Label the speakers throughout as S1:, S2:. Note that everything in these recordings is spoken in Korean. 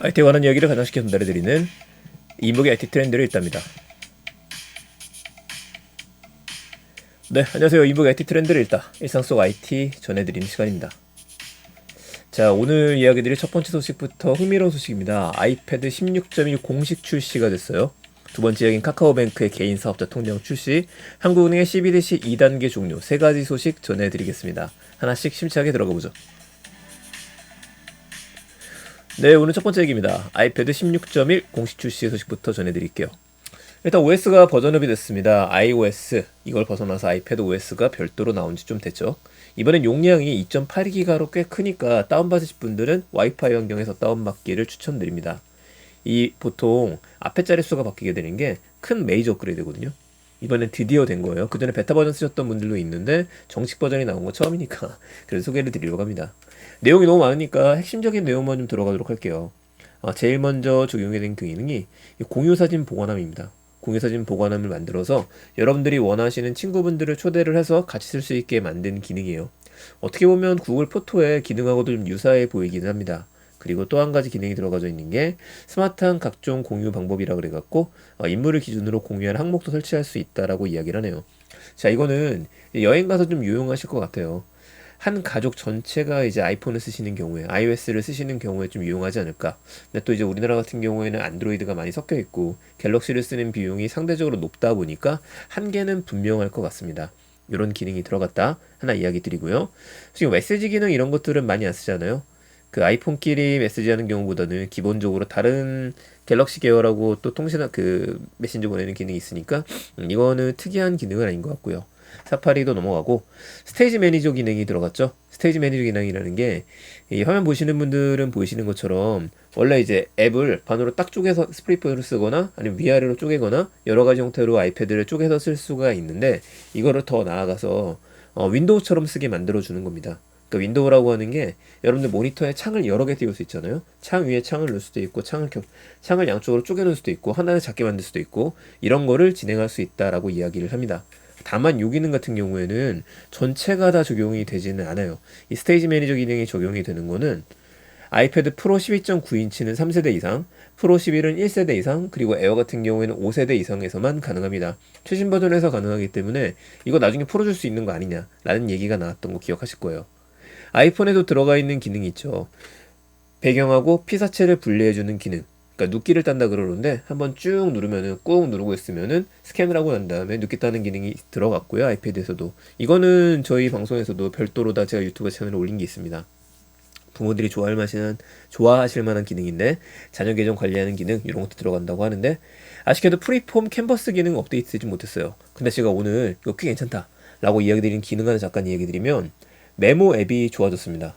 S1: IT에 관한 이야기를 가장시켜 전달해드리는 이목의 IT 트렌드를 읽답니다. 네, 안녕하세요. 이목의 IT 트렌드를 읽다. 일상 속 IT 전해드리는 시간입니다. 자, 오늘 이야기드릴 첫 번째 소식부터 흥미로운 소식입니다. 아이패드 16.1 공식 출시가 됐어요. 두 번째 이야기는 카카오뱅크의 개인 사업자 통장 출시, 한국은행의 CBDC 2단계 종료, 세 가지 소식 전해드리겠습니다. 하나씩 심차게 들어가 보죠. 네, 오늘 첫 번째 얘기입니다. 아이패드 16.1 공식 출시 소식부터 전해드릴게요. 일단 OS가 버전업이 됐습니다. iOS, 이걸 벗어나서 아이패드 OS가 별도로 나온 지 좀 됐죠. 이번엔 용량이 2.8기가로 꽤 크니까 다운받으실 분들은 와이파이 환경에서 다운받기를 추천드립니다. 이 보통 앞에 자릿수가 바뀌게 되는 게 큰 메이저 업그레이드거든요. 이번엔 드디어 된 거예요. 그 전에 베타 버전 쓰셨던 분들도 있는데 정식 버전이 나온 건 처음이니까 그래서 소개를 드리려고 합니다. 내용이 너무 많으니까 핵심적인 내용만 좀 들어가도록 할게요. 제일 먼저 적용이 된 그 기능이 공유 사진 보관함입니다. 공유 사진 보관함을 만들어서 여러분들이 원하시는 친구분들을 초대를 해서 같이 쓸 수 있게 만든 기능이에요. 어떻게 보면 구글 포토의 기능하고도 좀 유사해 보이기는 합니다. 그리고 또 한 가지 기능이 들어가져 있는 게 스마트한 각종 공유 방법이라 그래갖고 인물을 기준으로 공유한 항목도 설치할 수 있다라고 이야기를 하네요. 자, 이거는 여행 가서 좀 유용하실 것 같아요. 한 가족 전체가 이제 아이폰을 쓰시는 경우에, iOS를 쓰시는 경우에 좀 유용하지 않을까. 근데 또 이제 우리나라 같은 경우에는 안드로이드가 많이 섞여 있고 갤럭시를 쓰는 비용이 상대적으로 높다 보니까 한계는 분명할 것 같습니다. 이런 기능이 들어갔다 하나 이야기 드리고요. 지금 메시지 기능 이런 것들은 많이 안 쓰잖아요. 그 아이폰끼리 메시지하는 경우보다는 기본적으로 다른 갤럭시 계열하고 또 그 메신저 보내는 기능이 있으니까 이거는 특이한 기능은 아닌 것 같고요. 사파리도 넘어가고 스테이지 매니저 기능이 들어갔죠. 스테이지 매니저 기능이라는 게 이 화면 보시는 분들은 보이시는 것처럼 원래 이제 앱을 반으로 딱 쪼개서 스플릿폰으로 쓰거나 아니면 위아래로 쪼개거나 여러 가지 형태로 아이패드를 쪼개서 쓸 수가 있는데 이거를 더 나아가서 윈도우처럼 쓰게 만들어 주는 겁니다. 그 윈도우라고 하는 게 여러분들 모니터에 창을 여러 개 띄울 수 있잖아요. 창 위에 창을 넣을 수도 있고 창을 양쪽으로 쪼개 놓을 수도 있고 하나를 작게 만들 수도 있고 이런 거를 진행할 수 있다라고 이야기를 합니다. 다만 이 기능 같은 경우에는 전체가 다 적용이 되지는 않아요. 이 스테이지 매니저 기능이 적용이 되는 거는 아이패드 프로 12.9인치는 3세대 이상, 프로 11은 1세대 이상, 그리고 에어 같은 경우에는 5세대 이상에서만 가능합니다. 최신 버전에서 가능하기 때문에 이거 나중에 풀어줄 수 있는 거 아니냐 라는 얘기가 나왔던 거 기억하실 거예요. 아이폰에도 들어가 있는 기능이 있죠. 배경하고 피사체를 분리해주는 기능. 그러니까 눕기를 딴다 그러는데 한번 쭉 누르면은 꾹 누르고 있으면은 스캔을 하고 난 다음에 눕기 따는 기능이 들어갔고요. 아이패드에서도 이거는 저희 방송에서도 별도로 다 제가 유튜브 채널에 올린 게 있습니다. 부모들이 좋아하실 만한 기능인데 자녀 계정 관리하는 기능 이런 것도 들어간다고 하는데 아쉽게도 프리폼 캔버스 기능 업데이트되지 못했어요. 근데 제가 오늘 이거 꽤 괜찮다 라고 이야기 드린 기능 하나 잠깐 이야기 드리면 메모 앱이 좋아졌습니다.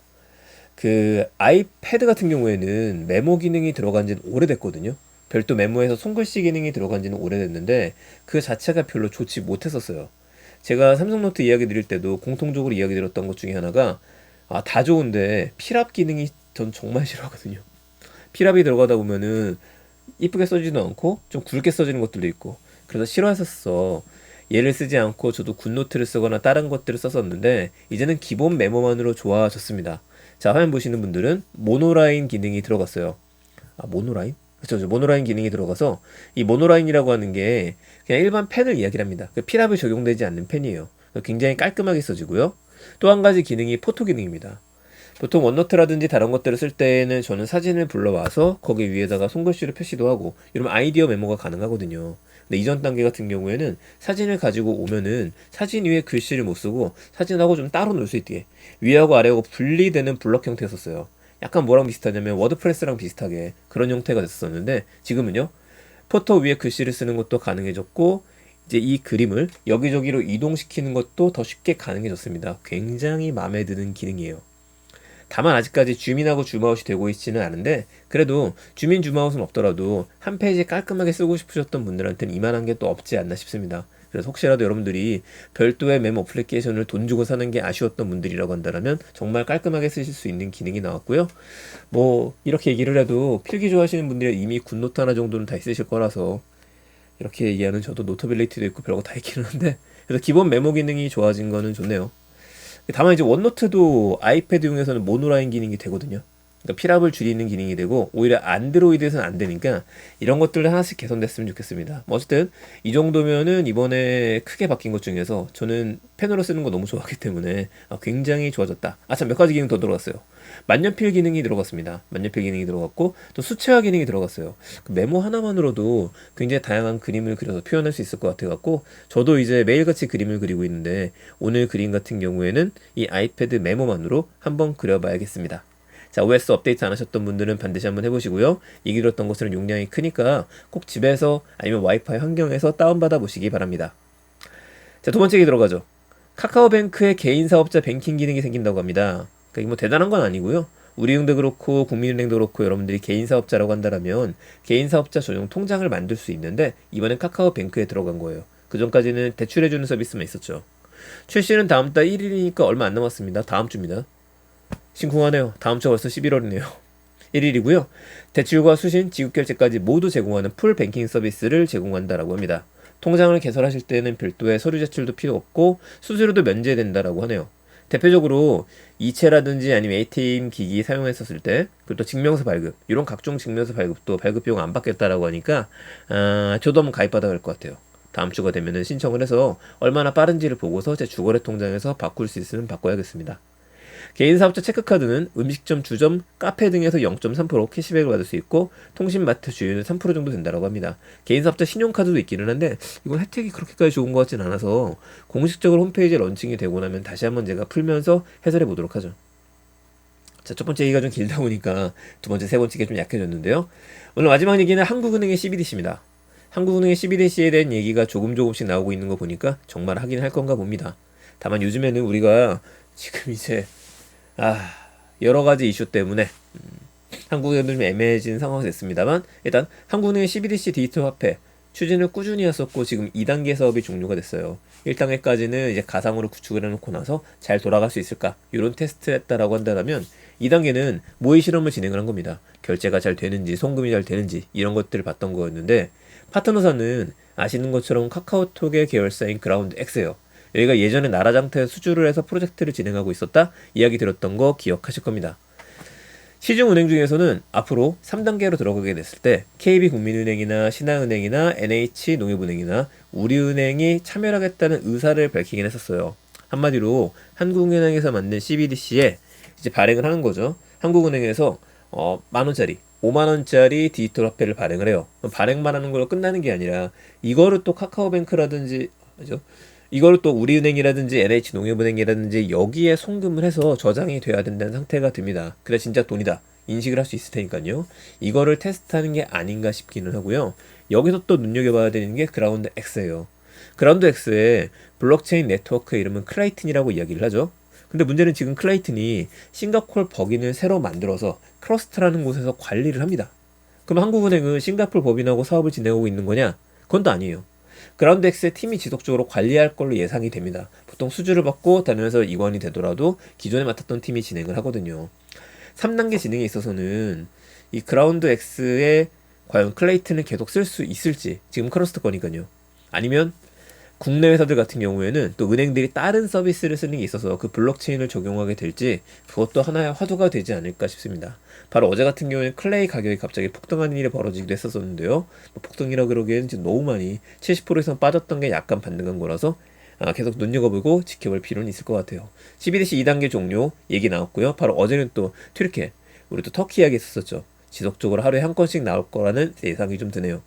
S1: 그 아이패드 같은 경우에는 메모 기능이 들어간 지는 오래됐거든요. 별도 메모에서 손글씨 기능이 들어간 지는 오래됐는데 그 자체가 별로 좋지 못했었어요. 제가 삼성노트 이야기 드릴 때도 공통적으로 이야기 드렸던 것 중에 하나가 다 좋은데 필압 기능이 전 정말 싫어하거든요. 필압이 들어가다 보면은 이쁘게 써지도 않고 좀 굵게 써지는 것들도 있고 그래서 싫어했었어. 얘를 쓰지 않고 저도 굿노트를 쓰거나 다른 것들을 썼었는데 이제는 기본 메모만으로 좋아졌습니다. 자, 화면 보시는 분들은 모노라인 기능이 들어갔어요. 모노라인? 그렇죠. 모노라인 기능이 들어가서 이 모노라인이라고 하는 게 그냥 일반 펜을 이야기를 합니다. 그 필압이 적용되지 않는 펜이에요. 굉장히 깔끔하게 써지고요. 또 한 가지 기능이 포토 기능입니다. 보통 원노트라든지 다른 것들을 쓸 때에는 저는 사진을 불러와서 거기 위에다가 손글씨로 표시도 하고 이러면 아이디어 메모가 가능하거든요. 근데 이전 단계 같은 경우에는 사진을 가지고 오면은 사진 위에 글씨를 못 쓰고 사진하고 좀 따로 놓을 수 있게 위하고 아래하고 분리되는 블럭 형태였었어요. 약간 뭐랑 비슷하냐면 워드프레스랑 비슷하게 그런 형태가 됐었는데 지금은요. 포토 위에 글씨를 쓰는 것도 가능해졌고 이제 이 그림을 여기저기로 이동시키는 것도 더 쉽게 가능해졌습니다. 굉장히 마음에 드는 기능이에요. 다만 아직까지 줌인하고 줌아웃이 되고 있지는 않은데 그래도 줌인 줌아웃은 없더라도 한 페이지 깔끔하게 쓰고 싶으셨던 분들한테는 이만한 게 또 없지 않나 싶습니다. 그래서 혹시라도 여러분들이 별도의 메모 어플리케이션을 돈 주고 사는 게 아쉬웠던 분들이라고 한다면 정말 깔끔하게 쓰실 수 있는 기능이 나왔고요. 뭐 이렇게 얘기를 해도 필기 좋아하시는 분들이 이미 굿노트 하나 정도는 다 있으실 거라서 이렇게 얘기하는 저도 노터빌리티도 있고 별거 다 있긴 한데 그래서 기본 메모 기능이 좋아진 거는 좋네요. 다만 이제 원노트도 아이패드용에서는 모노라인 기능이 되거든요. 그러니까 피랍을 줄이는 기능이 되고 오히려 안드로이드에서는 안 되니까 이런 것들 하나씩 개선됐으면 좋겠습니다. 뭐 어쨌든 이 정도면은 이번에 크게 바뀐 것 중에서 저는 펜으로 쓰는 거 너무 좋아하기 때문에 굉장히 좋아졌다. 참 몇 가지 기능 더 들어갔어요. 만년필 기능이 들어갔습니다. 만년필 기능이 들어갔고 또 수채화 기능이 들어갔어요. 그 메모 하나만으로도 굉장히 다양한 그림을 그려서 표현할 수 있을 것 같아갖고 저도 이제 매일같이 그림을 그리고 있는데 오늘 그림 같은 경우에는 이 아이패드 메모만으로 한번 그려봐야겠습니다. 자, OS 업데이트 안 하셨던 분들은 반드시 한번 해보시고요. 얘기 들었던 것은 용량이 크니까 꼭 집에서 아니면 와이파이 환경에서 다운받아 보시기 바랍니다. 자, 두 번째 얘기 들어가죠. 카카오뱅크의 개인 사업자 뱅킹 기능이 생긴다고 합니다. 그러니까 이게 뭐 대단한 건 아니고요. 우리은행도 그렇고 국민은행도 그렇고 여러분들이 개인 사업자라고 한다면 개인 사업자 전용 통장을 만들 수 있는데 이번엔 카카오뱅크에 들어간 거예요. 그 전까지는 대출해주는 서비스만 있었죠. 출시는 다음 달 1일이니까 얼마 안 남았습니다. 다음 주입니다. 심쿵하네요. 다음 주 벌써 11월이네요. 1일이고요. 대출과 수신, 지급결제까지 모두 제공하는 풀 뱅킹 서비스를 제공한다라고 합니다. 통장을 개설하실 때는 별도의 서류 제출도 필요 없고 수수료도 면제된다라고 하네요. 대표적으로 이체라든지 아니면 ATM 기기 사용했었을 때 그리고 또 증명서 발급 이런 각종 증명서 발급도 발급 비용 안 받겠다라고 하니까 저도 한번 가입받아야 할 것 같아요. 다음 주가 되면은 신청을 해서 얼마나 빠른지를 보고서 제 주거래 통장에서 바꿀 수 있으면 바꿔야겠습니다. 개인 사업자 체크카드는 음식점, 주점, 카페 등에서 0.3% 캐시백을 받을 수 있고 통신마트 주유는 3% 정도 된다고 합니다. 개인 사업자 신용카드도 있기는 한데 이건 혜택이 그렇게까지 좋은 것 같진 않아서 공식적으로 홈페이지에 런칭이 되고 나면 다시 한번 제가 풀면서 해설해 보도록 하죠. 자, 첫 번째 얘기가 좀 길다 보니까 두 번째, 세 번째가 좀 약해졌는데요. 오늘 마지막 얘기는 한국은행의 CBDC입니다. 한국은행의 CBDC에 대한 얘기가 조금씩 나오고 있는 거 보니까 정말 하긴 할 건가 봅니다. 다만 요즘에는 우리가 지금 이제 여러 가지 이슈 때문에 한국은행도 좀 애매해진 상황이 됐습니다만 일단 한국은행의 CBDC 디지털 화폐 추진을 꾸준히 했었고 지금 2단계 사업이 종료가 됐어요. 1단계까지는 이제 가상으로 구축을 해놓고 나서 잘 돌아갈 수 있을까 이런 테스트를 했다라고 한다면 2단계는 모의 실험을 진행을 한 겁니다. 결제가 잘 되는지 송금이 잘 되는지 이런 것들을 봤던 거였는데 파트너사는 아시는 것처럼 카카오톡의 계열사인 그라운드 X예요. 여기가 예전에 나라장터 수주를 해서 프로젝트를 진행하고 있었다 이야기 들었던 거 기억하실 겁니다. 시중은행 중에서는 앞으로 3단계로 들어가게 됐을 때 KB국민은행이나 신한은행이나 NH농협은행이나 우리은행이 참여하겠다는 의사를 밝히긴 했었어요. 한마디로 한국은행에서 만든 CBDC에 이제 발행을 하는 거죠. 한국은행에서 10,000원짜리 5만원짜리 디지털 화폐를 발행을 해요. 발행만 하는 걸로 끝나는 게 아니라 이거를 또 카카오뱅크라든지 그죠? 이걸 또 우리은행이라든지 NH농협은행이라든지 여기에 송금을 해서 저장이 돼야 된다는 상태가 됩니다. 그래 진짜 돈이다 인식을 할 수 있을 테니까요. 이거를 테스트하는 게 아닌가 싶기는 하고요. 여기서 또 눈여겨봐야 되는 게 그라운드 X예요. 그라운드 X의 블록체인 네트워크 이름은 클라이튼이라고 이야기를 하죠. 근데 문제는 지금 클라이튼이 싱가포르 법인을 새로 만들어서 크러스트라는 곳에서 관리를 합니다. 그럼 한국은행은 싱가포르 법인하고 사업을 진행하고 있는 거냐? 그건 또 아니에요. 그라운드X의 팀이 지속적으로 관리할 걸로 예상이 됩니다. 보통 수주를 받고 다니면서 이관이 되더라도 기존에 맡았던 팀이 진행을 하거든요. 3단계 진행에 있어서는 이 그라운드X에 과연 클레이튼을 계속 쓸 수 있을지 지금 크러스트 거니까요. 아니면 국내 회사들 같은 경우에는 또 은행들이 다른 서비스를 쓰는 게 있어서 그 블록체인을 적용하게 될지 그것도 하나의 화두가 되지 않을까 싶습니다. 바로 어제 같은 경우에는 클레이 가격이 갑자기 폭등하는 일이 벌어지기도 했었는데요. 뭐 폭등이라 그러기에는 지금 너무 많이 70% 이상 빠졌던 게 약간 반등한 거라서 계속 눈여겨보고 지켜볼 필요는 있을 것 같아요. CBDC 2단계 종료 얘기 나왔고요. 바로 어제는 또 튀르키, 우리 또 터키 이야기 했었죠. 지속적으로 하루에 한 건씩 나올 거라는 예상이 좀 드네요.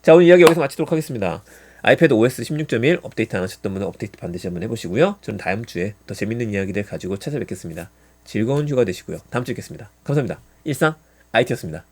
S1: 자, 오늘 이야기 여기서 마치도록 하겠습니다. 아이패드 OS 16.1 업데이트 안 하셨던 분은 업데이트 반드시 한번 해보시고요. 저는 다음 주에 더 재밌는 이야기들 가지고 찾아뵙겠습니다. 즐거운 휴가 되시고요. 다음 주에 뵙겠습니다. 감사합니다. 일상 IT였습니다.